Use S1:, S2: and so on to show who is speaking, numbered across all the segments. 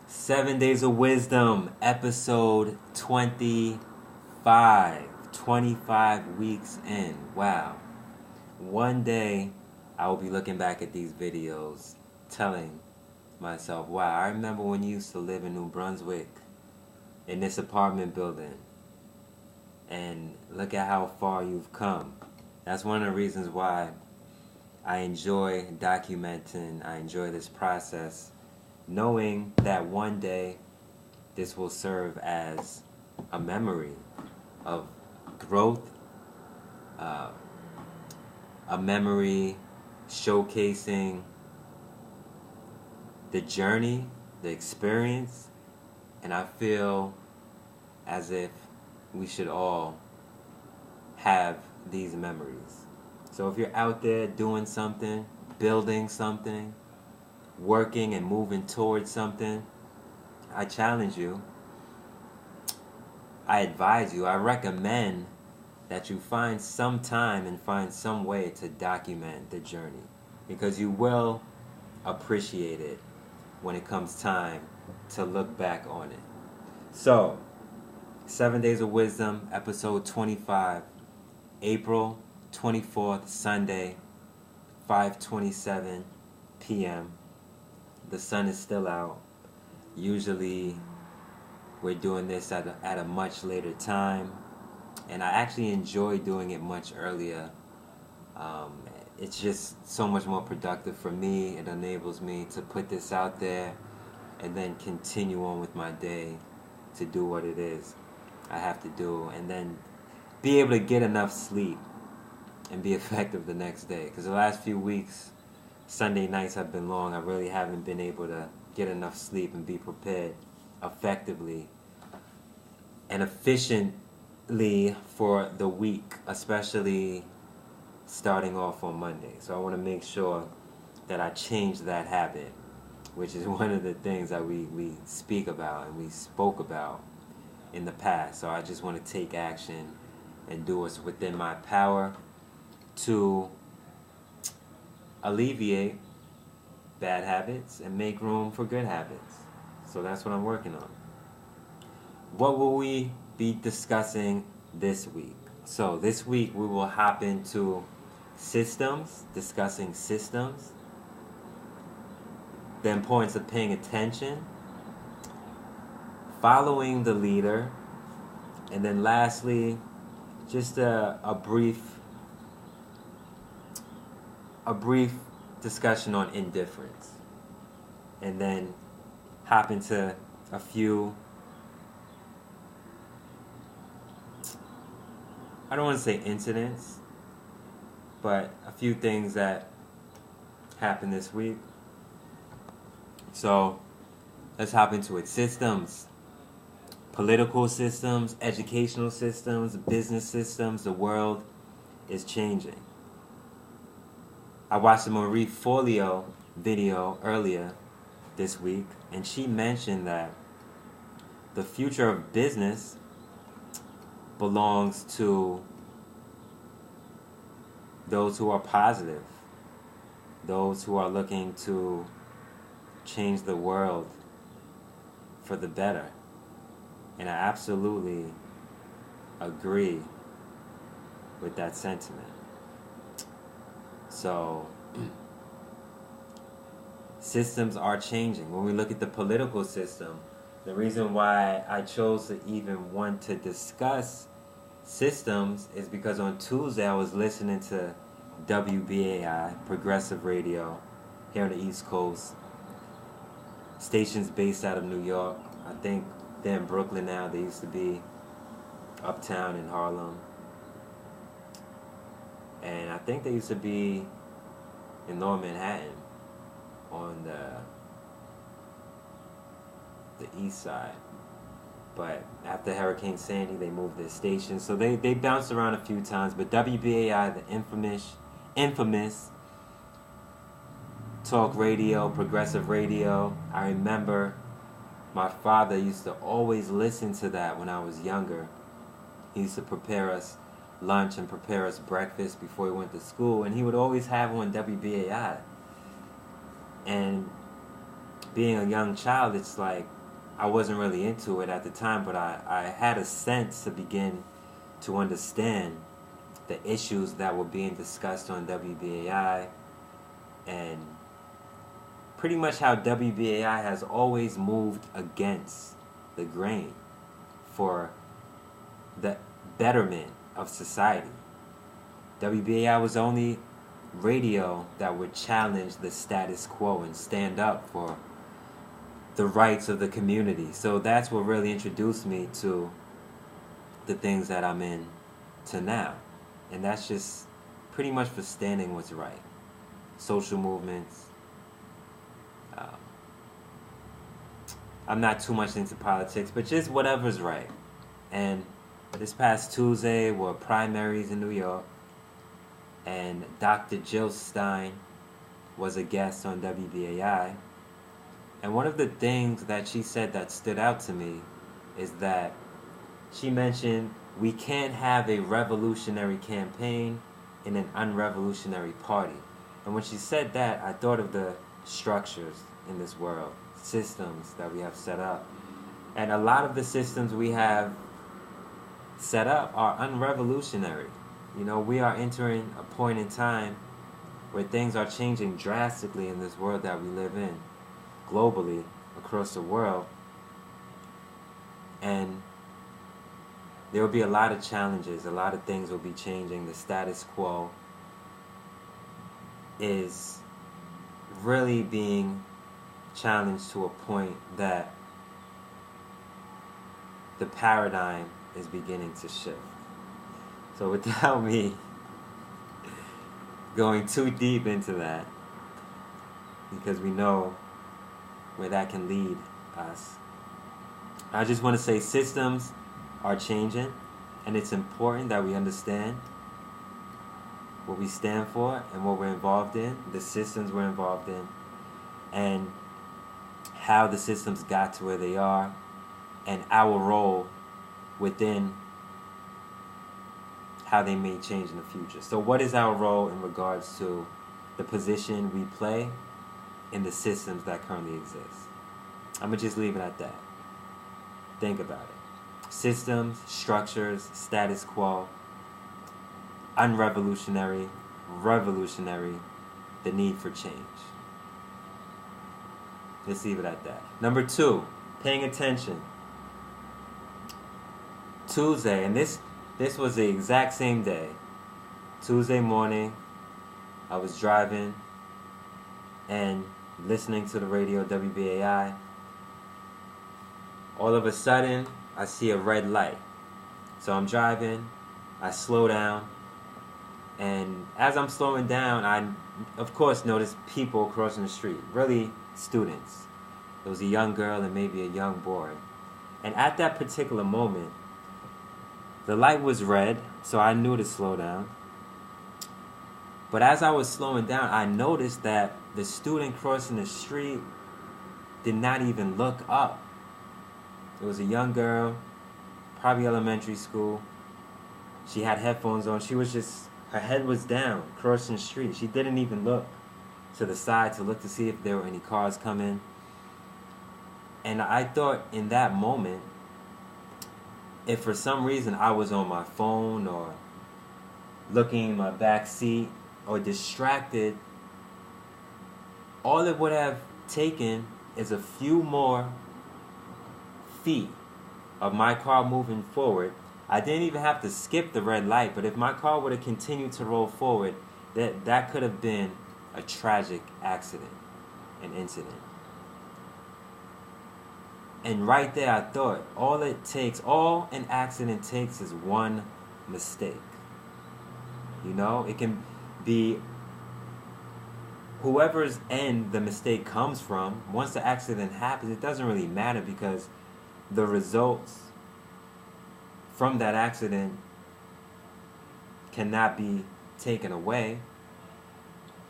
S1: 7 Days of Wisdom, episode 25. 25 weeks in. Wow. One day, I will be looking back at these videos, telling myself, wow, I remember when you used to live in New Brunswick, in this apartment building, and look at how far you've come. That's one of the reasons why I enjoy documenting, I enjoy this process, knowing that one day this will serve as a memory of growth, a memory showcasing the journey, the experience, and I feel as if we should all have these memories. So if you're out there doing something, building something, working and moving towards something, I challenge you, I advise you, I recommend that you find some time and find some way to document the journey, because you will appreciate it when it comes time to look back on it. So, 7 Days of Wisdom, episode 25, April 24th, Sunday, 5:27 p.m. The sun is still out. Usually we're doing this at a much later time, and I actually enjoy doing it much earlier. It's just so much more productive for me. It enables me to put this out there and then continue on with my day to do what it is I have to do, and then be able to get enough sleep and be effective the next day. Because the last few weeks, Sunday nights have been long. I really haven't been able to get enough sleep and be prepared effectively and efficiently for the week, especially starting off on Monday. So I want to make sure that I change that habit, which is one of the things that we speak about and we spoke about in the past. So I just want to take action and do what's within my power to alleviate bad habits and make room for good habits. So that's what I'm working on. What will we be discussing this week? So this week we will hop into systems, discussing systems, the importance of paying attention, following the leader, and then lastly, just a brief discussion on indifference, and then hop into a few, I don't want to say incidents, but a few things that happened this week. So let's hop into it. Systems, political systems, educational systems, business systems. The world is changing. I watched the Marie Forleo video earlier this week, and she mentioned that the future of business belongs to those who are positive, those who are looking to change the world for the better. And I absolutely agree with that sentiment. So, systems are changing. When we look at the political system, the reason why I chose to even want to discuss systems is because on Tuesday I was listening to WBAI, Progressive Radio, here on the East Coast. Stations based out of New York. I think they're in Brooklyn now. They used to be uptown in Harlem. And I think they used to be in Lower Manhattan on the east side. But after Hurricane Sandy, they moved their station. So they bounced around a few times. But WBAI, the infamous talk radio, progressive radio, I remember my father used to always listen to that when I was younger. He used to prepare us lunch and prepare us breakfast before we went to school, and he would always have on WBAI. And being a young child, it's like I wasn't really into it at the time, but I had a sense to begin to understand the issues that were being discussed on WBAI, and pretty much how WBAI has always moved against the grain for the betterment of society. WBAI was the only radio that would challenge the status quo and stand up for the rights of the community. So that's what really introduced me to the things that I'm in to now. And that's just pretty much for standing what's right. Social movements. I'm not too much into politics, but just whatever's right. And this past Tuesday were primaries in New York, and Dr. Jill Stein was a guest on WBAI. And one of the things that she said that stood out to me is that she mentioned we can't have a revolutionary campaign in an unrevolutionary party. And when she said that, I thought of the structures in this world, systems that we have set up. And a lot of the systems we have set up are unrevolutionary. You know, we are entering a point in time where things are changing drastically in this world that we live in, globally, across the world. And there will be a lot of challenges, a lot of things will be changing. The status quo is really being challenged to a point that the paradigm is beginning to shift. So without me going too deep into that, because we know where that can lead us, I just want to say systems are changing, and it's important that we understand what we stand for and what we're involved in, the systems we're involved in, and how the systems got to where they are, and our role within how they may change in the future. So what is our role in regards to the position we play in the systems that currently exist? I'm going to just leave it at that. Think about it. Systems, structures, status quo, unrevolutionary, revolutionary, the need for change. Let's leave it at that. Number 2, paying attention. Tuesday, and this was the exact same day. Tuesday morning, I was driving and listening to the radio, WBAI. All of a sudden, I see a red light. So I'm driving, I slow down, and as I'm slowing down, I, of course, notice people crossing the street, really students. There was a young girl and maybe a young boy. And at that particular moment, the light was red, so I knew to slow down. But as I was slowing down, I noticed that the student crossing the street did not even look up. It was a young girl, probably elementary school. She had headphones on. She was just, her head was down, crossing the street. She didn't even look to the side to look to see if there were any cars coming. And I thought in that moment, if for some reason I was on my phone or looking in my back seat or distracted, all it would have taken is a few more feet of my car moving forward. I didn't even have to skip the red light, but if my car would have continued to roll forward, that could have been a tragic accident, an incident. And right there I thought, all an accident takes is one mistake. You know, it can be whoever's end the mistake comes from. Once the accident happens, it doesn't really matter because the results from that accident cannot be taken away.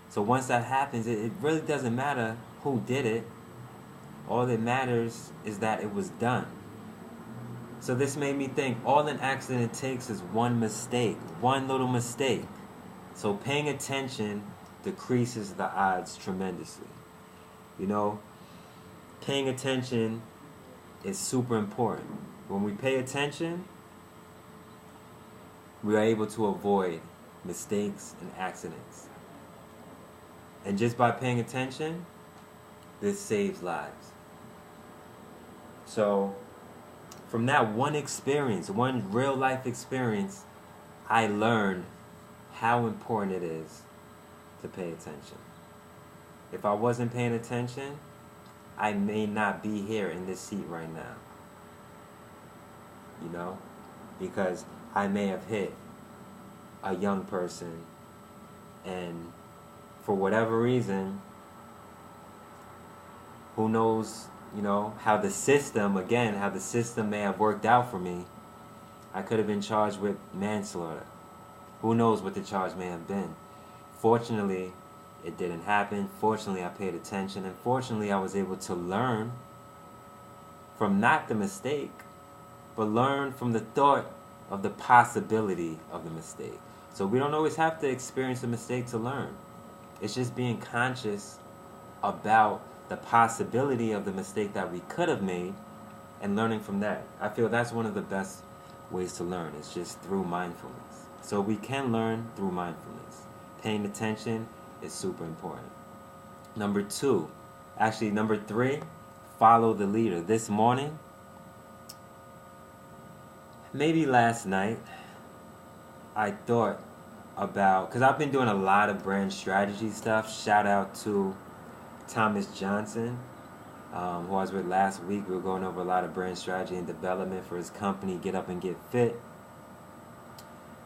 S1: So once that happens, it really doesn't matter who did it. All that matters is that it was done. So this made me think, all an accident takes is one mistake, one little mistake. So paying attention decreases the odds tremendously. You know, paying attention is super important. When we pay attention, we are able to avoid mistakes and accidents. And just by paying attention, this saves lives. So, from that one experience, one real life experience, I learned how important it is to pay attention. If I wasn't paying attention, I may not be here in this seat right now. You know? Because I may have hit a young person, and for whatever reason, who knows, you know, how the system may have worked out for me. I could have been charged with manslaughter. Who knows what the charge may have been. Fortunately, it didn't happen. Fortunately, I paid attention. And fortunately, I was able to learn from not the mistake, but learn from the thought of the possibility of the mistake. So we don't always have to experience a mistake to learn. It's just being conscious about the possibility of the mistake that we could have made and learning from that. I feel that's one of the best ways to learn. It's just through mindfulness. So we can learn through mindfulness. Paying attention is super important. Number 3, follow the leader. This morning, maybe last night, I thought about, because I've been doing a lot of brand strategy stuff. Shout out to Thomas Johnson, who I was with last week. We were going over a lot of brand strategy and development for his company, Get Up and Get Fit.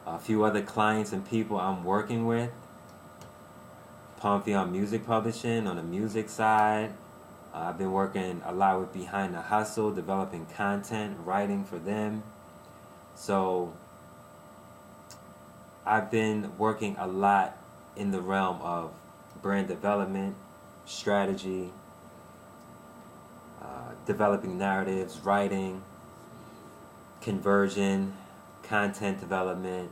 S1: A few other clients and people I'm working with. Pantheon Music Publishing on the music side. I've been working a lot with Behind the Hustle, developing content, writing for them. So I've been working a lot in the realm of brand development, strategy, developing narratives, writing, conversion, content development,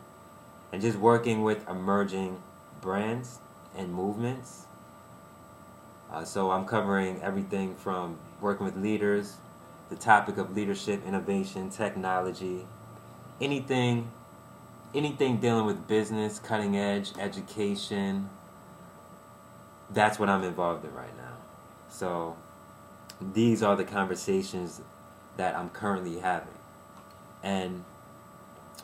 S1: and just working with emerging brands and movements. So I'm covering everything from working with leaders, the topic of leadership, innovation, technology, anything dealing with business, cutting edge, education. That's what I'm involved in right now. So these are the conversations that I'm currently having. And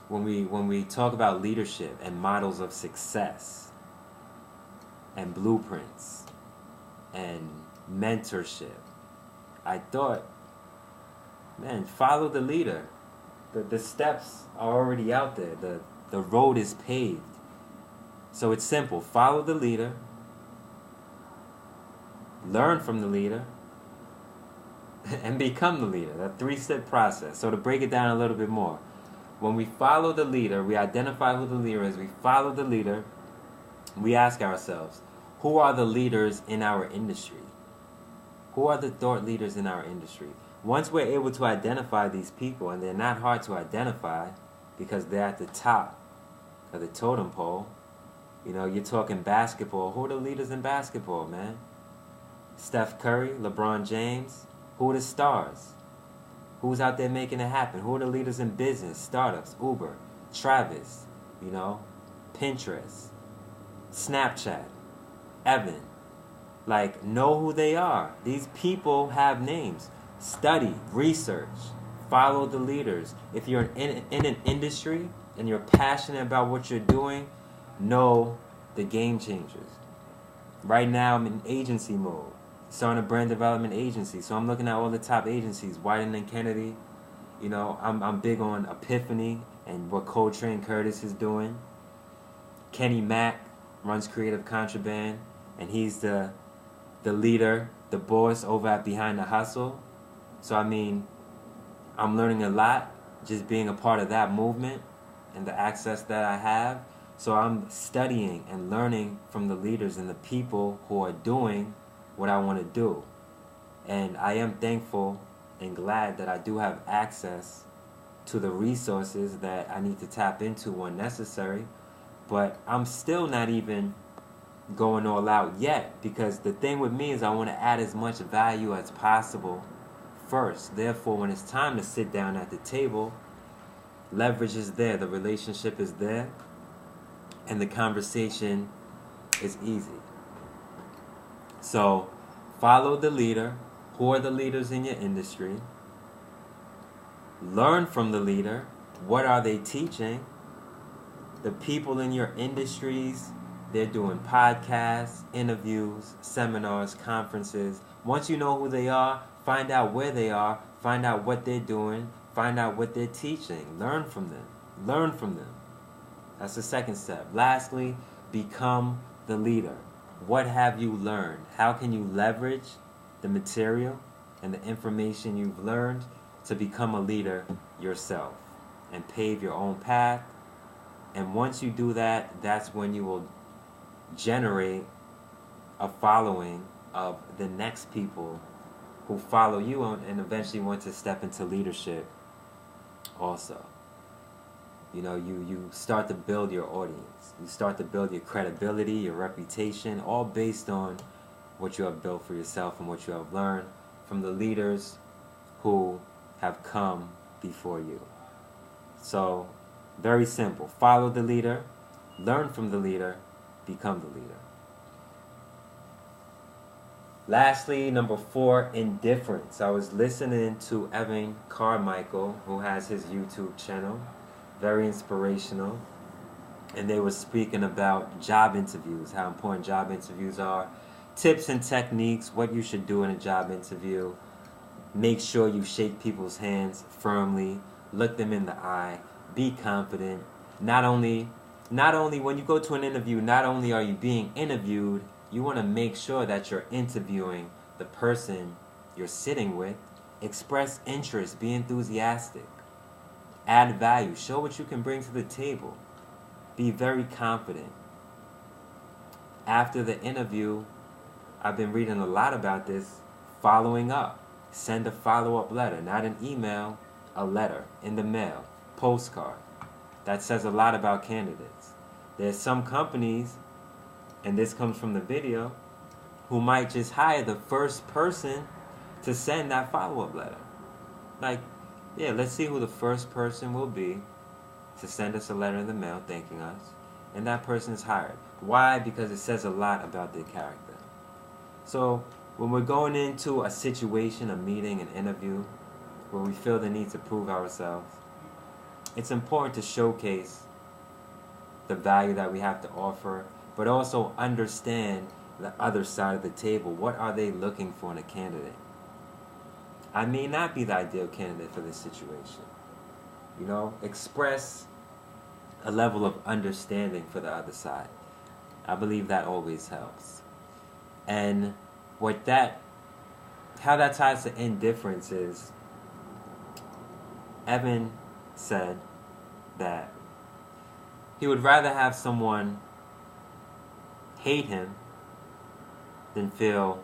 S1: when we talk about leadership and models of success and blueprints and mentorship, I thought, man, follow the leader. The steps are already out there. The road is paved. So it's simple. Follow the leader. Learn from the leader. And become the leader. That 3-step process. So to break it down a little bit more. When we follow the leader, we identify who the leader is. We follow the leader. We ask ourselves, who are the leaders in our industry? Who are the thought leaders in our industry? Once we're able to identify these people, and they're not hard to identify because they're at the top of the totem pole. You know, you're talking basketball. Who are the leaders in basketball, man? Steph Curry, LeBron James. Who are the stars? Who's out there making it happen? Who are the leaders in business, startups, Uber, Travis, you know, Pinterest, Snapchat, Evan. Like, know who they are. These people have names. Study, research, follow the leaders. If you're in an industry and you're passionate about what you're doing, know the game changers. Right now I'm in agency mode. Starting a brand development agency. So I'm looking at all the top agencies. Whiten & Kennedy. You know, I'm big on Epiphany and what Coltrane Curtis is doing. Kenny Mack runs Creative Contraband, and he's the leader, the boss over at Behind the Hustle. So I mean, I'm learning a lot just being a part of that movement and the access that I have. So I'm studying and learning from the leaders and the people who are doing what I want to do. And I am thankful and glad that I do have access to the resources that I need to tap into when necessary. But I'm still not even going all out yet, because the thing with me is I want to add as much value as possible first. Therefore, when it's time to sit down at the table, leverage is there, the relationship is there, and the conversation is easy. So, follow the leader. Who are the leaders in your industry? Learn from the leader. What are they teaching? The people in your industries, they're doing podcasts, interviews, seminars, conferences. Once you know who they are, find out where they are, find out what they're doing, find out what they're teaching. Learn from them. Learn from them. That's the second step. Lastly, become the leader. What have you learned? How can you leverage the material and the information you've learned to become a leader yourself and pave your own path? And once you do that, that's when you will generate a following of the next people who follow you and eventually want to step into leadership also. You know, you start to build your audience. You start to build your credibility, your reputation, all based on what you have built for yourself and what you have learned from the leaders who have come before you. So, very simple. Follow the leader, learn from the leader, become the leader. Lastly, number 4, indifference. I was listening to Evan Carmichael, who has his YouTube channel, very inspirational, and they were speaking about job interviews, how important job interviews are, tips and techniques, what you should do in a job interview. Make sure you shake people's hands firmly, look them in the eye, be confident. Not only when you go to an interview, not only are you being interviewed, you want to make sure that you're interviewing the person you're sitting with. Express interest, be enthusiastic, add value, show what you can bring to the table. Be very confident. After the interview, I've been reading a lot about this, following up. Send a follow-up letter, not an email, a letter in the mail, postcard. That says a lot about candidates. There's some companies, and this comes from the video, who might just hire the first person to send that follow-up letter. Like, yeah, let's see who the first person will be to send us a letter in the mail thanking us. And that person is hired. Why? Because it says a lot about their character. So, when we're going into a situation, a meeting, an interview, where we feel the need to prove ourselves, it's important to showcase the value that we have to offer, but also understand the other side of the table. What are they looking for in a candidate? I may not be the ideal candidate for this situation. You know, express a level of understanding for the other side. I believe that always helps. And how that ties to indifference is, Evan said that he would rather have someone hate him than feel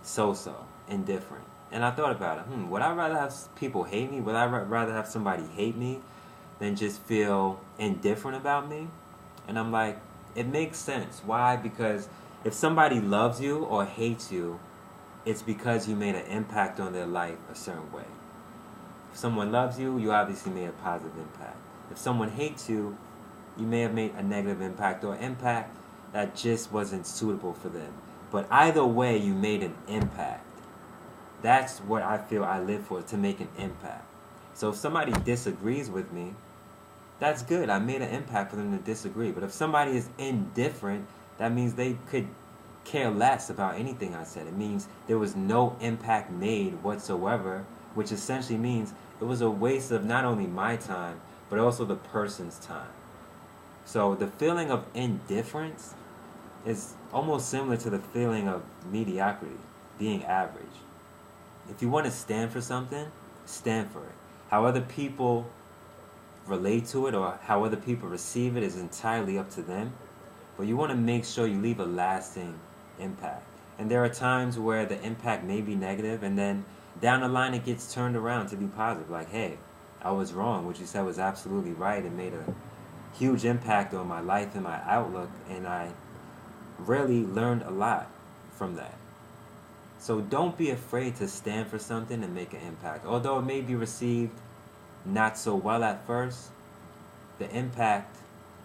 S1: so-so, indifferent. And I thought about it. Would I rather have people hate me? Would I rather have somebody hate me than just feel indifferent about me? And I'm like, it makes sense. Why? Because if somebody loves you or hates you, it's because you made an impact on their life a certain way. If someone loves you, you obviously made a positive impact. If someone hates you, you may have made a negative impact or impact that just wasn't suitable for them. But either way, you made an impact. That's what I feel I live for, to make an impact. So if somebody disagrees with me, that's good. I made an impact for them to disagree. But if somebody is indifferent, that means they could care less about anything I said. It means there was no impact made whatsoever, which essentially means it was a waste of not only my time, but also the person's time. So the feeling of indifference is almost similar to the feeling of mediocrity, being average. If you want to stand for something, stand for it. How other people relate to it or how other people receive it is entirely up to them. But you want to make sure you leave a lasting impact. And there are times where the impact may be negative, and then down the line it gets turned around to be positive. Like, hey, I was wrong. What you said was absolutely right. It made a huge impact on my life and my outlook, and I really learned a lot from that. So don't be afraid to stand for something and make an impact. Although it may be received not so well at first, the impact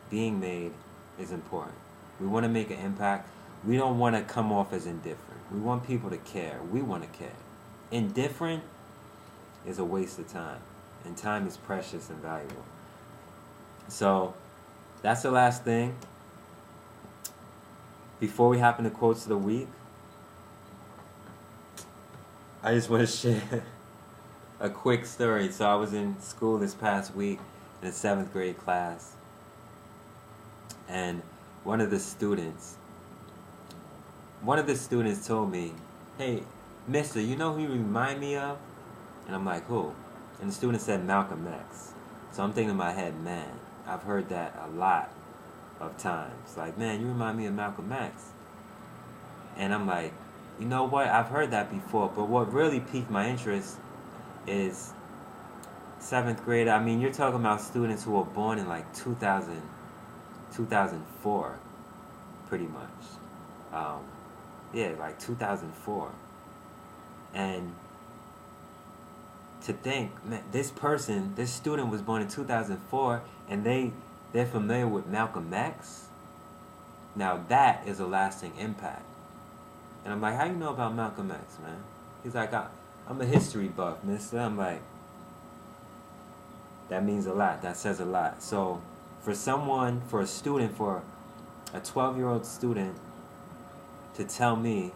S1: being made is important. We want to make an impact. We don't want to come off as indifferent. We want people to care. We want to care. Indifferent is a waste of time, and time is precious and valuable. So that's the last thing. Before we hop into quotes of the week, I just want to share a quick story. So I was in school this past week in a 7th grade class, and one of the students told me, "Hey, mister, you know who you remind me of?" And I'm like, "Who?" And the student said Malcolm X. So I'm thinking in my head, man, I've heard that a lot of times. Like, man, you remind me of Malcolm X. And I'm like, you know what? I've heard that before, but what really piqued my interest is 7th grade. I mean, you're talking about students who were born in like 2004, pretty much. Yeah, like 2004. And to think, man, this student was born in 2004, and they're familiar with Malcolm X. Now that is a lasting impact. And I'm like, how you know about Malcolm X, man? He's like, I'm a history buff, mister. I'm like, that means a lot. That says a lot. So for a 12-year-old student to tell me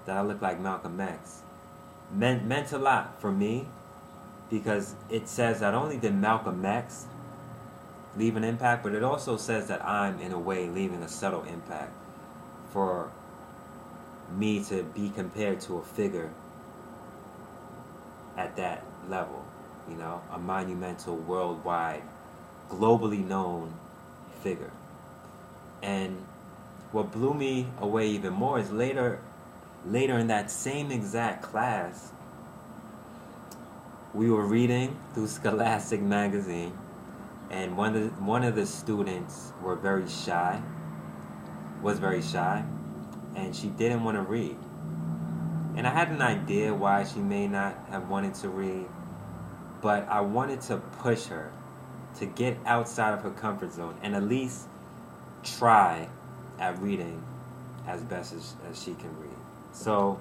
S1: that I look like Malcolm X meant a lot for me, because it says not only did Malcolm X leave an impact, but it also says that I'm, in a way, leaving a subtle impact for me to be compared to a figure at that level, you know, a monumental, worldwide, globally known figure. And what blew me away even more is later in that same exact class, we were reading through Scholastic magazine, and one of the students was very shy, and she didn't want to read. And I had an idea why she may not have wanted to read, but I wanted to push her to get outside of her comfort zone and at least try at reading as best as she can read. So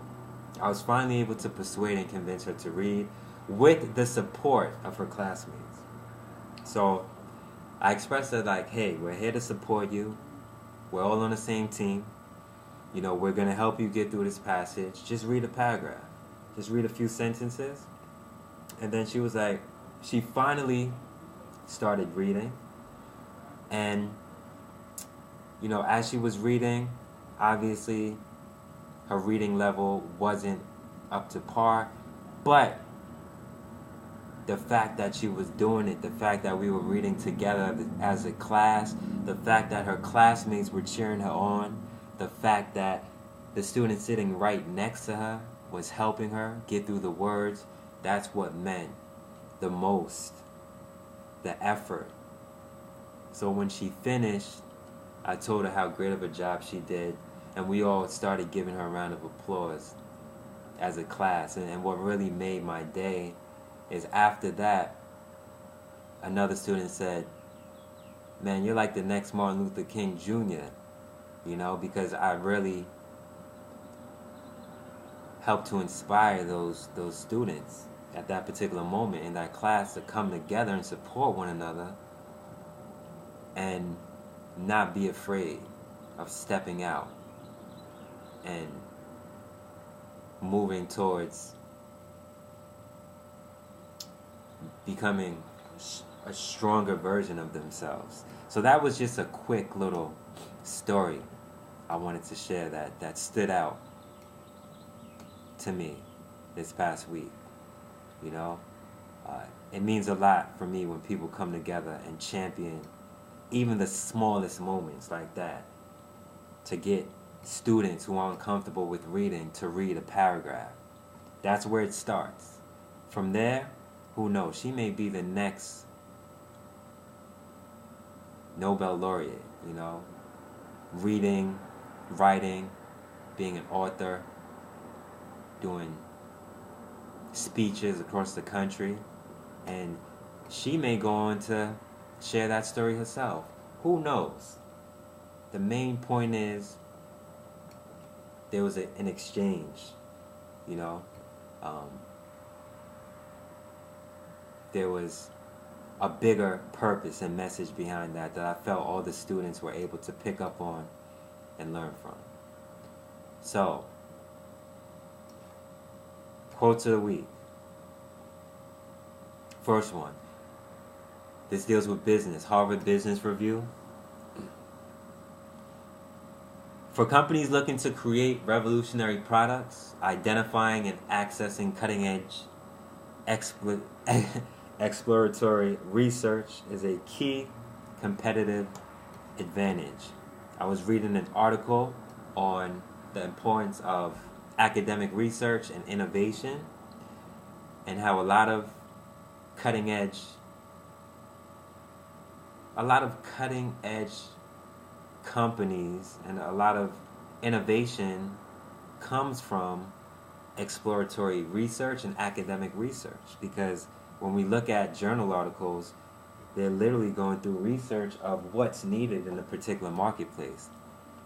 S1: I was finally able to persuade and convince her to read with the support of her classmates. So I expressed her like, hey, we're here to support you. We're all on the same team. You know, we're going to help you get through this passage. Just read a paragraph. Just read a few sentences. And then she was like, she finally started reading. And, you know, as she was reading, obviously her reading level wasn't up to par. But the fact that she was doing it, the fact that we were reading together as a class, the fact that her classmates were cheering her on, the fact that the student sitting right next to her was helping her get through the words, that's what meant the most, the effort. So when she finished, I told her how great of a job she did, and we all started giving her a round of applause as a class. And what really made my day is after that, another student said, man, you're like the next Martin Luther King Jr., you know, because I really helped to inspire those students at that particular moment in that class to come together and support one another and not be afraid of stepping out and moving towards becoming a stronger version of themselves. So that was just a quick little story I wanted to share that stood out to me this past week. You know, it means a lot for me when people come together and champion even the smallest moments like that, to get students who aren't comfortable with reading to read a paragraph. That's where it starts. From there, who knows? She may be the next Nobel laureate, you know, reading, writing, being an author. doing speeches across the country, and she may go on to share that story herself. Who knows? The main point is there was an exchange, you know. There was a bigger purpose and message behind that I felt all the students were able to pick up on and learn from. So, quotes of the week. First one. This deals with business. Harvard Business Review. For companies looking to create revolutionary products, identifying and accessing cutting-edge exploratory research is a key competitive advantage. I was reading an article on the importance of academic research and innovation, and how a lot of cutting edge companies and a lot of innovation comes from exploratory research and academic research, because when we look at journal articles, they're literally going through research of what's needed in a particular marketplace.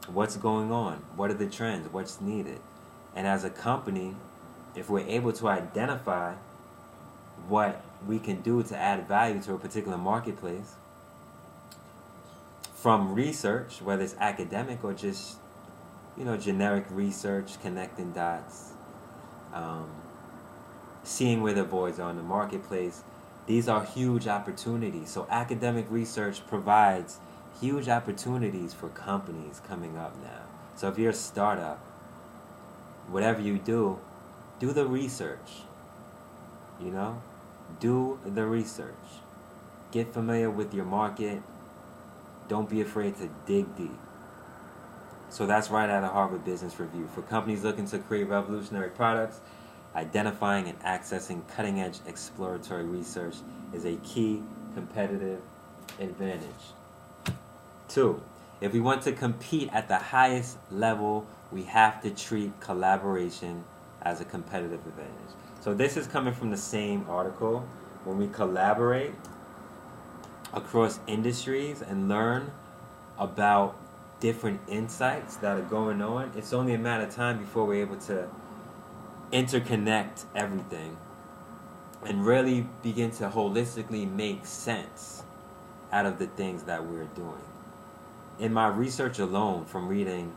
S1: What's going on? What are the trends? What's needed? And as a company, if we're able to identify what we can do to add value to a particular marketplace from research, whether it's academic or just, generic research, connecting dots, seeing where the voids are in the marketplace, these are huge opportunities. So academic research provides huge opportunities for companies coming up now. So if you're a startup, whatever you do the research. Do the research. Get familiar with your market. Don't be afraid to dig deep. So that's right out of Harvard Business Review. For companies looking to create revolutionary products, identifying and accessing cutting-edge exploratory research is a key competitive advantage. 2, if we want to compete at the highest level, we have to treat collaboration as a competitive advantage. So this is coming from the same article. When we collaborate across industries and learn about different insights that are going on, it's only a matter of time before we're able to interconnect everything and really begin to holistically make sense out of the things that we're doing. In my research alone, from reading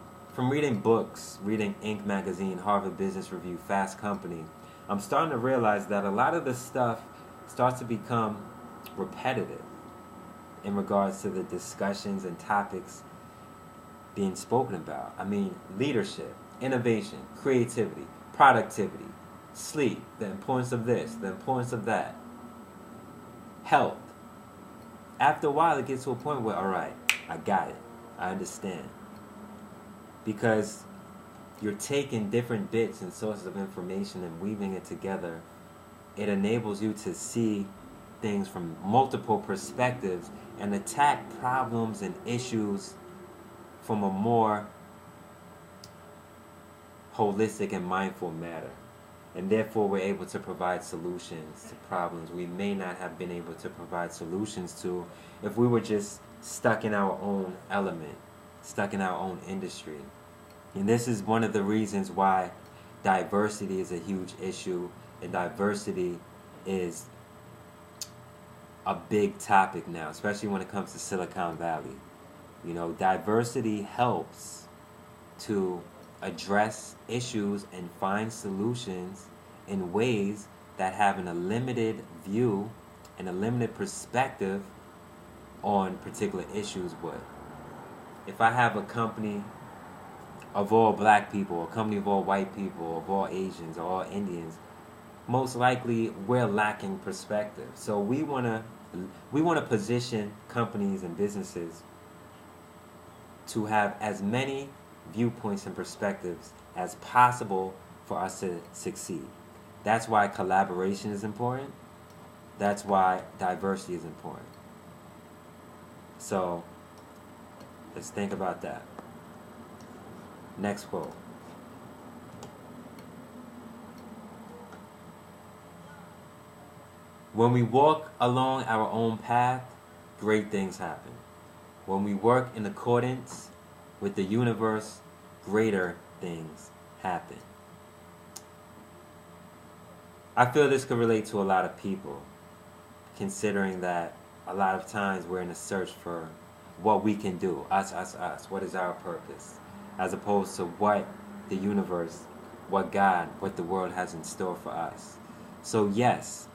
S1: books, reading Inc. magazine, Harvard Business Review, Fast Company, I'm starting to realize that a lot of the stuff starts to become repetitive in regards to the discussions and topics being spoken about. I mean, leadership, innovation, creativity, productivity, sleep, the importance of this, the importance of that, health. After a while, it gets to a point where, all right, I got it. I understand. Because you're taking different bits and sources of information and weaving it together. It enables you to see things from multiple perspectives and attack problems and issues from a more holistic and mindful manner. And therefore we're able to provide solutions to problems we may not have been able to provide solutions to if we were just stuck in our own element, stuck in our own industry. And this is one of the reasons why diversity is a huge issue, and diversity is a big topic now, especially when it comes to Silicon Valley. Diversity helps to address issues and find solutions in ways that have a limited view and a limited perspective on particular issues would. If I have a company of all black people, a company of all white people, of all Asians, or all Indians, most likely we're lacking perspective. So we want to position companies and businesses to have as many viewpoints and perspectives as possible for us to succeed. That's why collaboration is important. That's why diversity is important. So let's think about that. Next quote. When we walk along our own path, great things happen. When we work in accordance with the universe, greater things happen. I feel this could relate to a lot of people, considering that a lot of times we're in a search for what we can do. Us. What is our purpose? As opposed to what the universe, what God, what the world has in store for us. So yes,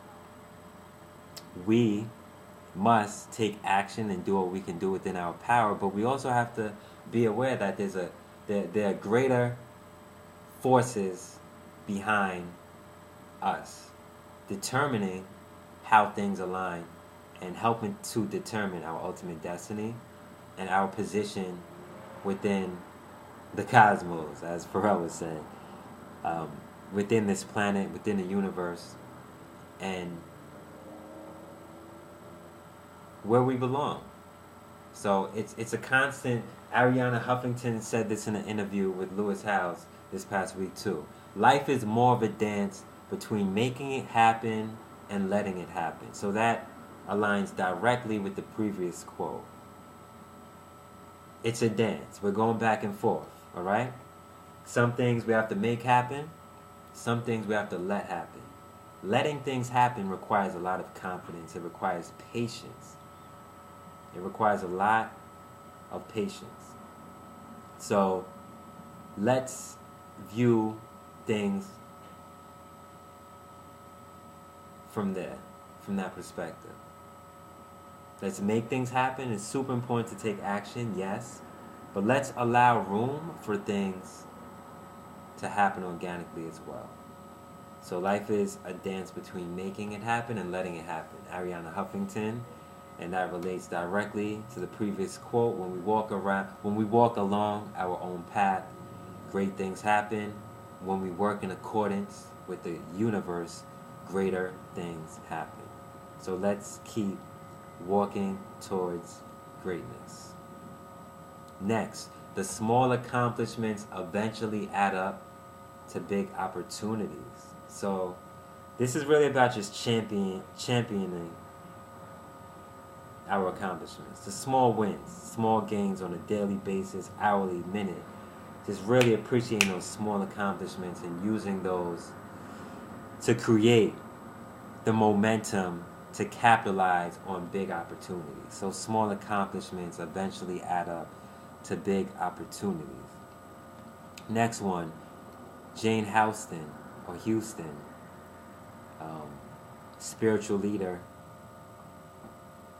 S1: we must take action and do what we can do within our power, but we also have to be aware that there are greater forces behind us, determining how things align and helping to determine our ultimate destiny and our position within the cosmos, as Pharrell was saying, within this planet, within the universe, and where we belong. So it's a constant. Ariana Huffington said this in an interview with Lewis Howes this past week too. Life is more of a dance between making it happen and letting it happen. So that aligns directly with the previous quote. It's a dance. We're going back and forth, all right? Some things we have to make happen. Some things we have to let happen. Letting things happen requires a lot of confidence. It requires patience. It requires a lot of patience. So let's view things from that perspective. Let's make things happen. It's super important to take action, yes, but let's allow room for things to happen organically as well. So life is a dance between making it happen and letting it happen. Ariana Huffington, and that relates directly to the previous quote. When we walk along our own path, great things happen. When we work in accordance with the universe, greater things happen. So let's keep walking towards greatness. Next, the small accomplishments eventually add up to big opportunities. So this is really about just championing our accomplishments, the small wins, small gains on a daily basis, hourly, minute. Just really appreciating those small accomplishments and using those to create the momentum to capitalize on big opportunities. So small accomplishments eventually add up to big opportunities. Next one, Jane Houston, spiritual leader.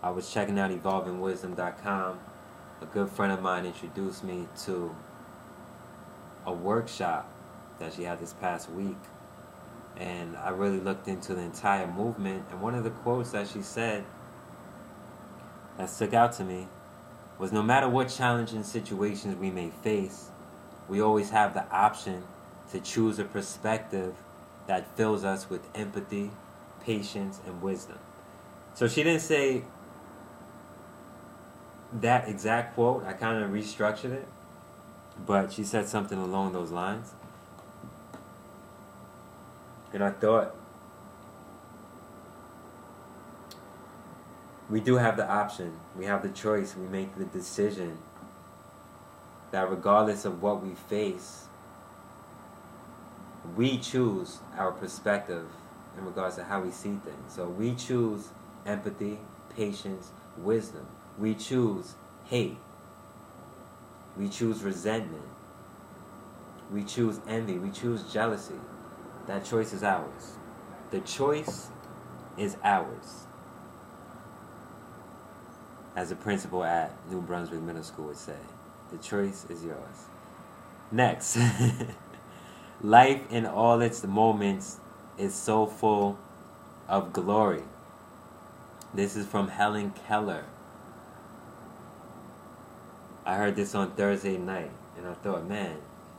S1: I was checking out evolvingwisdom.com. A good friend of mine introduced me to a workshop that she had this past week, and I really looked into the entire movement, and one of the quotes that she said that stuck out to me was, no matter what challenging situations we may face, we always have the option to choose a perspective that fills us with empathy, patience, and wisdom. So she didn't say that exact quote. I kind of restructured it, but she said something along those lines. And I thought, we do have the option, we have the choice, we make the decision that regardless of what we face, we choose our perspective in regards to how we see things. So we choose empathy, patience, wisdom. We choose hate. We choose resentment. We choose envy. We choose jealousy. That choice is ours. The choice is ours. As the principal at New Brunswick Middle School would say, the choice is yours. Next. Life in all its moments is so full of glory. This is from Helen Keller. I heard this on Thursday night, and I thought, man,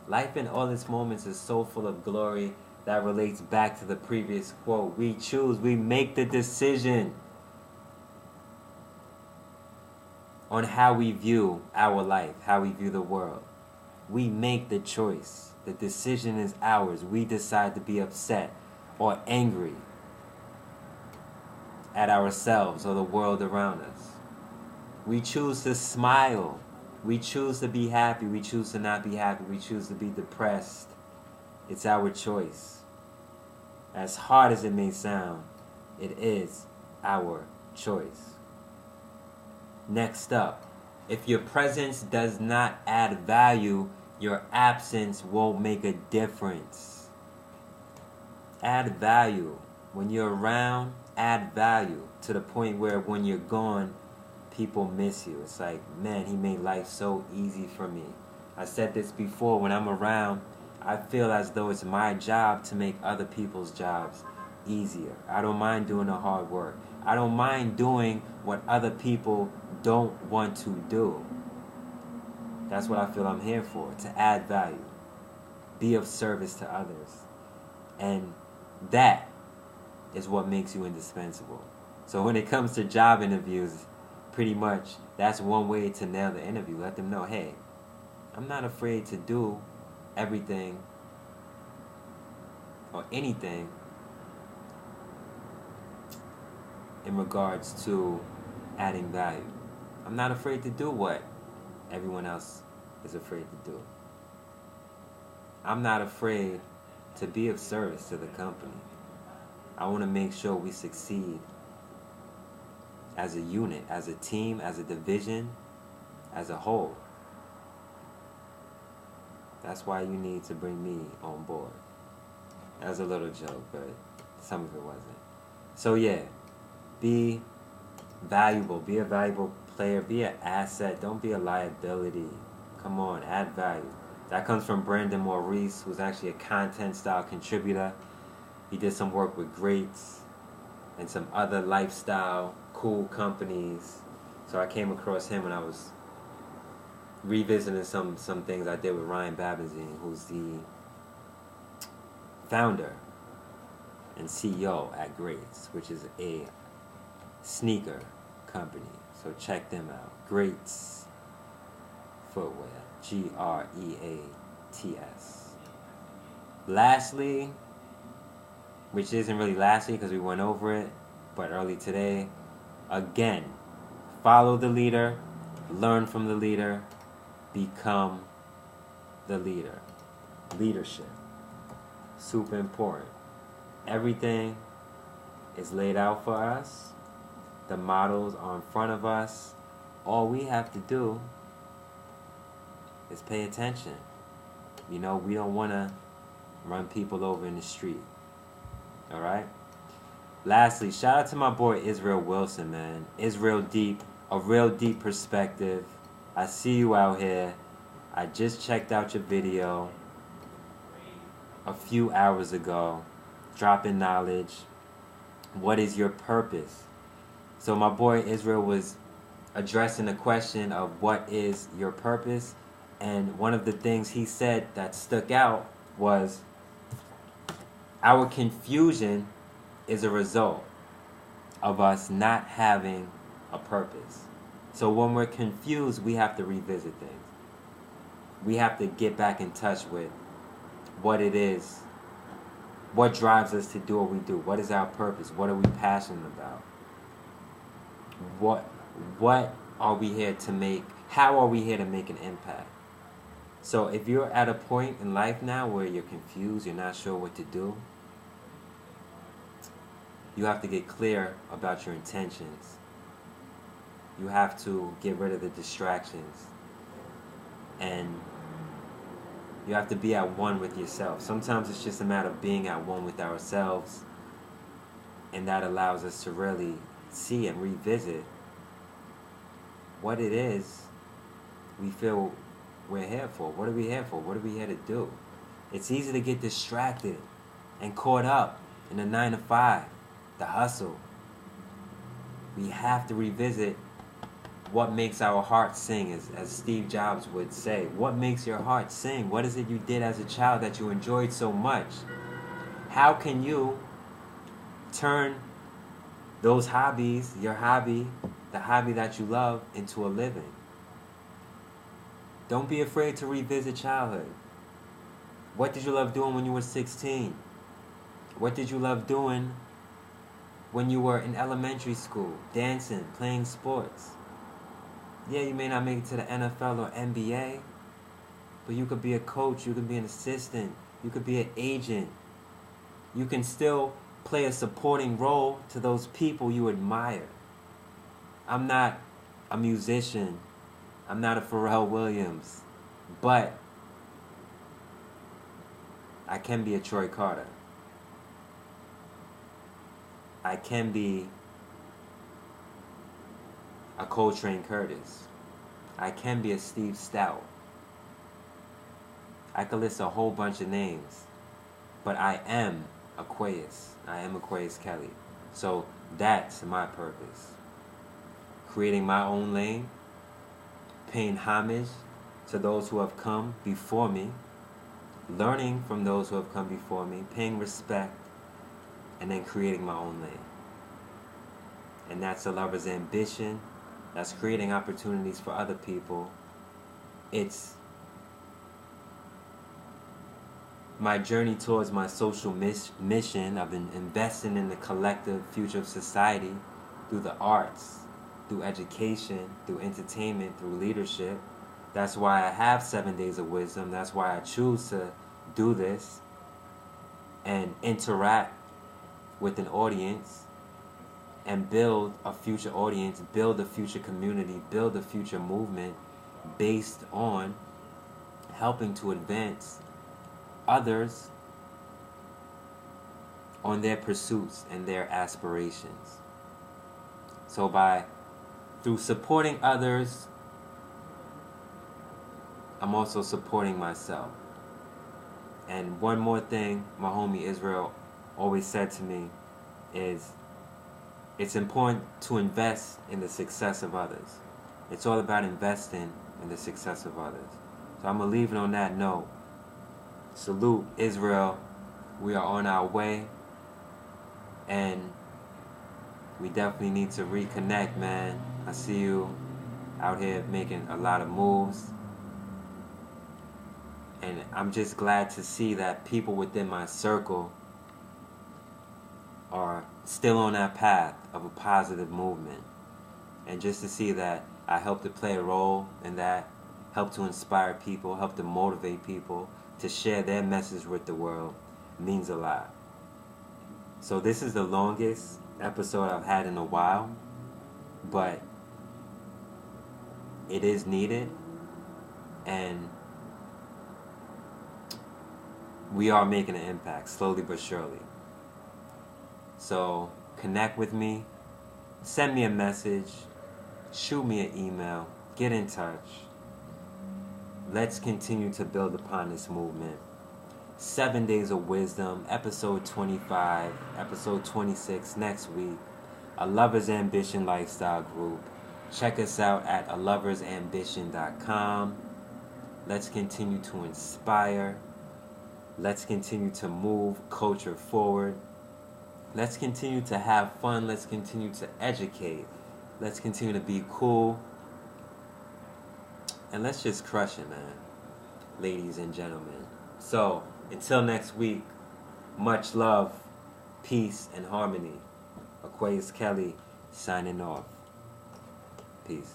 S1: life in all its moments is so full of glory. That relates back to the previous quote. We choose, we make the decision on how we view our life, how we view the world. We make the choice. The decision is ours. We decide to be upset or angry. at ourselves or the world around us. We choose to smile. We choose to be happy. We choose to not be happy. We choose to be depressed. It's our choice. As hard as it may sound, it is our choice. Next up, if your presence does not add value, your absence won't make a difference. Add value. When you're around, add value to the point where when you're gone, people miss you. It's like, man, he made life so easy for me. I said this before, when I'm around, I feel as though it's my job to make other people's jobs easier. I don't mind doing the hard work. I don't mind doing what other people don't want to do. That's what I feel I'm here for, to add value, be of service to others. And that is what makes you indispensable. So when it comes to job interviews, pretty much that's one way to nail the interview. Let them know, hey, I'm not afraid to do everything or anything in regards to adding value. I'm not afraid to do what everyone else is afraid to do. I'm not afraid to be of service to the company. I want to make sure we succeed as a unit, as a team, as a division, as a whole. That's why you need to bring me on board. That was a little joke, but some of it wasn't. So yeah, be valuable. Be a valuable player. Be an asset. Don't be a liability. Come on, add value. That comes from Brandon Maurice, who's actually a content style contributor. He did some work with Greats and some other lifestyle cool companies. So I came across him when I was revisiting some things I did with Ryan Babenzine, who's the founder and CEO at Greats, which is a sneaker company. So check them out. Greats Footwear. Greats. Lastly, which isn't really lastly because we went over it, but early today, again, follow the leader, learn from the leader, become the leader. Leadership. Super important. Everything is laid out for us. The models are in front of us. All we have to do is pay attention. You know, we don't want to run people over in the street. Alright? Lastly, shout out to my boy Israel Wilson, man. Israel Deep, a real deep perspective. I see you out here. I just checked out your video a few hours ago, dropping knowledge. What is your purpose? So my boy Israel was addressing the question of what is your purpose, and one of the things he said that stuck out was our confusion is a result of us not having a purpose. So when we're confused, we have to revisit things. We have to get back in touch with what it is, what drives us to do what we do. What is our purpose? What are we passionate about? What are we here to make? How are we here to make an impact? So if you're at a point in life now where you're confused, you're not sure what to do, you have to get clear about your intentions. You have to get rid of the distractions. And you have to be at one with yourself. Sometimes it's just a matter of being at one with ourselves, and that allows us to really see and revisit what it is we feel we're here for. What are we here for? What are we here to do? It's easy to get distracted and caught up in the 9 to 5, the hustle. We have to revisit what makes our heart sing, as Steve Jobs would say. What makes your heart sing? What is it you did as a child that you enjoyed so much? How can you turn those hobbies, your hobby, the hobby that you love, into a living? Don't be afraid to revisit childhood. What did you love doing when you were 16? What did you love doing when you were in elementary school, dancing, playing sports. Yeah, you may not make it to the NFL or NBA, but you could be a coach, you could be an assistant, you could be an agent. You can still play a supporting role to those people you admire. I'm not a musician. I'm not a Pharrell Williams. But I can be a Troy Carter. I can be a Coltrane Curtis. I can be a Steve Stout. I could list a whole bunch of names. But I am Aquaus. I am Aquaus Kelley. So that's my purpose. Creating my own lane, paying homage to those who have come before me, learning from those who have come before me, paying respect, and then creating my own lane. And that's a lover's ambition. That's creating opportunities for other people. It's my journey towards my social mission of investing in the collective future of society through the arts, through education, through entertainment, through leadership. That's why I have 7 days of wisdom. That's why I choose to do this and interact with an audience and build a future audience, build a future community, build a future movement based on helping to advance others on their pursuits and their aspirations. So through supporting others, I'm also supporting myself. And one more thing my homie Israel always said to me is, it's important to invest in the success of others. It's all about investing in the success of others. So I'm going to leave it on that note. Salute, Israel. We are on our way. And we definitely need to reconnect, man. I see you out here making a lot of moves. And I'm just glad to see that people within my circle are still on that path of a positive movement. And just to see that I help to play a role in that, help to inspire people, help to motivate people to share their message with the world means a lot. So this is the longest episode I've had in a while, but it is needed, and we are making an impact, slowly but surely. So connect with me, send me a message, shoot me an email, get in touch. Let's continue to build upon this movement. 7 Days of Wisdom, episode 25, episode 26 next week. A Lover's Ambition Lifestyle Group. Check us out at aloversambition.com. Let's continue to inspire. Let's continue to move culture forward. Let's continue to have fun. Let's continue to educate. Let's continue to be cool. And let's just crush it, man. Ladies and gentlemen. So, until next week, much love, peace, and harmony. Aquaus Kelley signing off. Peace.